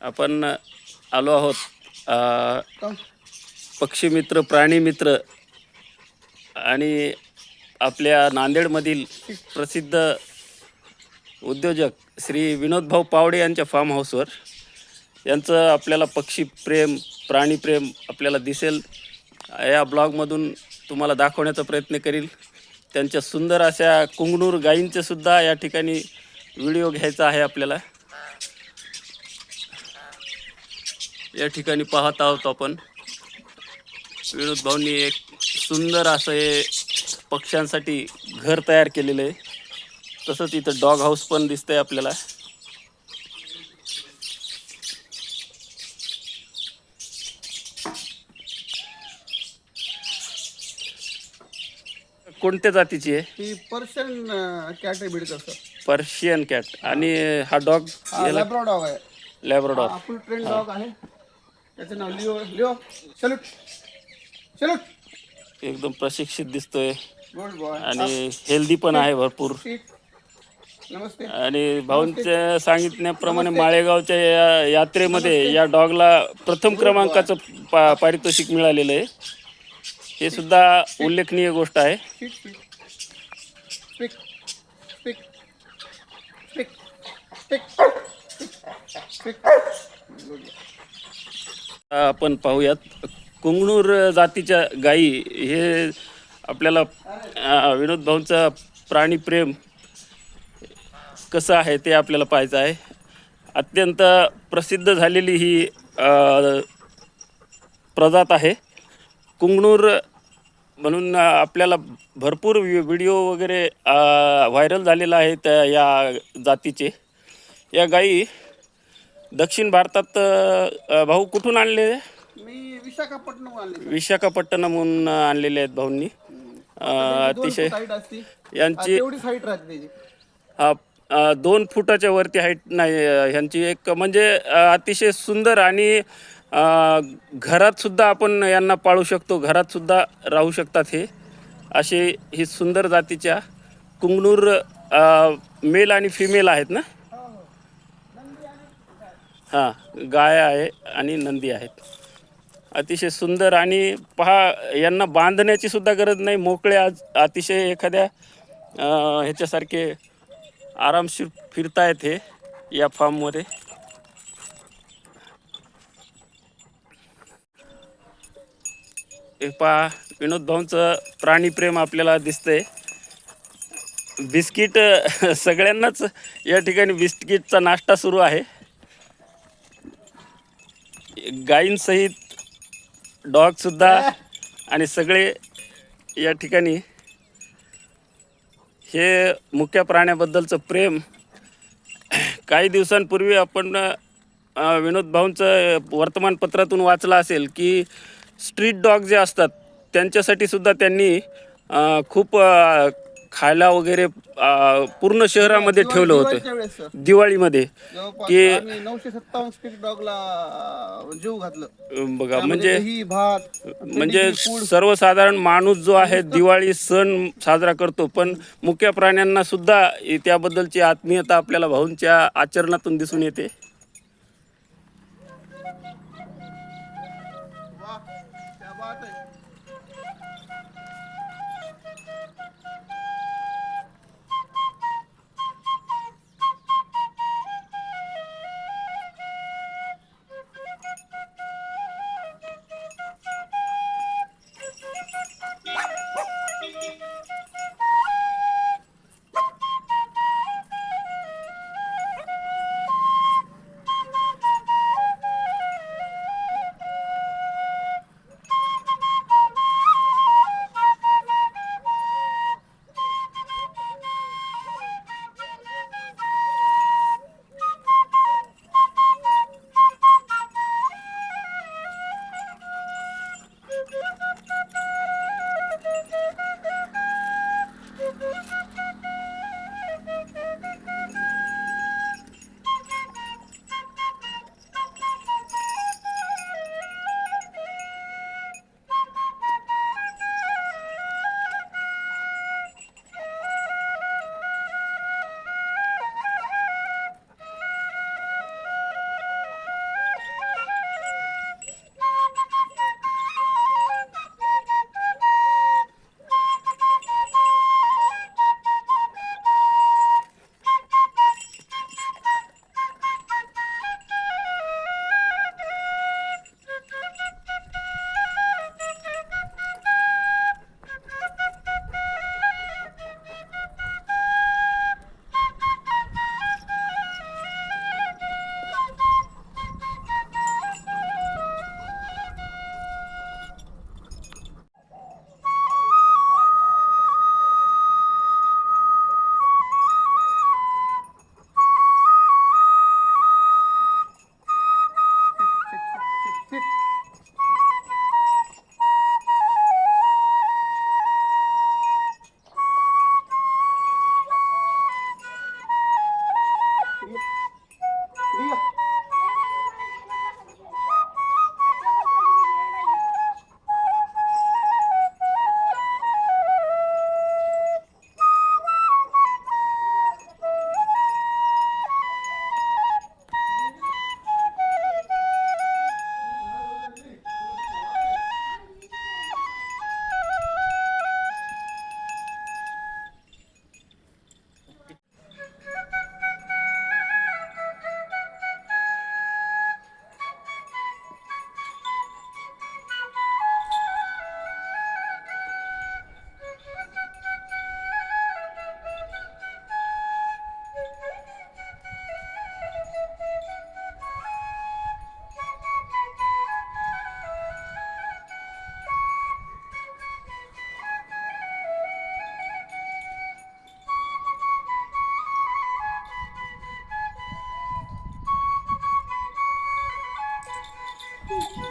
आपण आलो आहोत पक्षी मित्र, प्राणी मित्र आणि आपल्या नांदेडमधील प्रसिद्ध उद्योजक श्री विनोद भाऊ पावडे यांच्या फार्म हाऊसवर. यांचं आपल्याला पक्षी प्रेम, प्राणी प्रेम आपल्याला दिसेल. या ब्लॉगमधून तुम्हाला दाखवण्याचा प्रयत्न करील. त्यांच्या सुंदर अशा कुंगणूर गायींचे सुद्धा या ठिकाणी व्हिडिओ घ्यायचा आहे आपल्याला. या ठिकाणी पाहत आहोत आपण विनोद भाऊंनी एक सुंदर असं हे पक्ष्यांसाठी घर तयार केलेलं आहे. तसंच इथं डॉग हाऊस पण दिसतंय आपल्याला. कोणत्या जातीची आहे ही पर्शियन कॅट आहे बीड सर. Persian cat. आणि हा डॉग लॅब्रा डॉग आहे. लॅब्राडॉर. फुल ट्रेन डॉग आहे. त्याचं नाव लिओ. Leo salute salute. एकदम प्रशिक्षित दिसतोय गुड बॉय आणि हेल्दी पण आहे भरपूर. नमस्ते. आणि भाऊंच्या सांगितल्याप्रमाणे माळेगावच्या या यात्रेमध्ये या डॉगला प्रथम क्रमांकाचं पारितोषिक मिळालेलं आहे. हे सुद्धा उल्लेखनीय गोष्ट आहे. Speak speak speak speak speak. आपण पाहूयात कुंगणूर जातीच्या गायी. हे आपल्याला विनोद भाऊंचा प्राणीप्रेम कसं आहे ते आपल्याला पाहायचं आहे. अत्यंत प्रसिद्ध झालेली ही प्रजात आहे कुंगणूर म्हणून. आपल्याला भरपूर व्हिडिओ वगैरे व्हायरल झालेला आहे त्या या जातीचे. या गायी दक्षिण भारतात. भाऊ कुठून आणले? मी विशाखापट्टणम आणले. विशाखापट्टणमहून आणलेले आहेत भाऊंनी. अतिशय यांची हाईट राहते. 2 फुटाच्या वरती हाईट नाही ह्यांची. एक म्हणजे अतिशय सुंदर आणि घरात सुद्धा आपण यांना पाळू शकतो. घरात सुद्धा राहू शकतात हे असे. ही सुंदर जातीच्या कुंगणूर मेल आणि फिमेल आहेत ना. हां, गाय आहे आणि नंदी आहेत. अतिशय सुंदर. आणि पहा यांना बांधण्याची सुद्धा गरज नाही. मोकळे आज अतिशय एखाद्या ह्याच्यासारखे आरामशीर फिरतायत हे या फार्ममध्ये. हे पहा विनोद भाऊंचं प्राणीप्रेम आपल्याला दिसतंय. बिस्किट सगळ्यांनाच या ठिकाणी बिस्किटचा नाश्ता सुरू आहे. गायींसहित डॉगसुद्धा आणि सगळे या ठिकाणी. हे मुख्य प्राण्याबद्दलचं प्रेम. काही दिवसांपूर्वी आपण विनोद भाऊंचं वर्तमानपत्रातून वाचलं असेल की स्ट्रीट डॉग जे असतात त्यांच्यासाठी सुद्धा त्यांनी खूप खायला वगैरे पूर्ण शहरामध्ये ठेवलं होतं दिवाळीमध्ये. की 957 स्ट्रीट डॉगला जीव घातलं बघा. म्हणजे भात सर्वसाधारण माणूस जो आहे दिवाळी सण साजरा करतो, पण मुख्य प्राण्यांना सुद्धा त्याबद्दलची आत्मीयता आपल्याला भाऊंच्या आचरणातून दिसून येते. आहे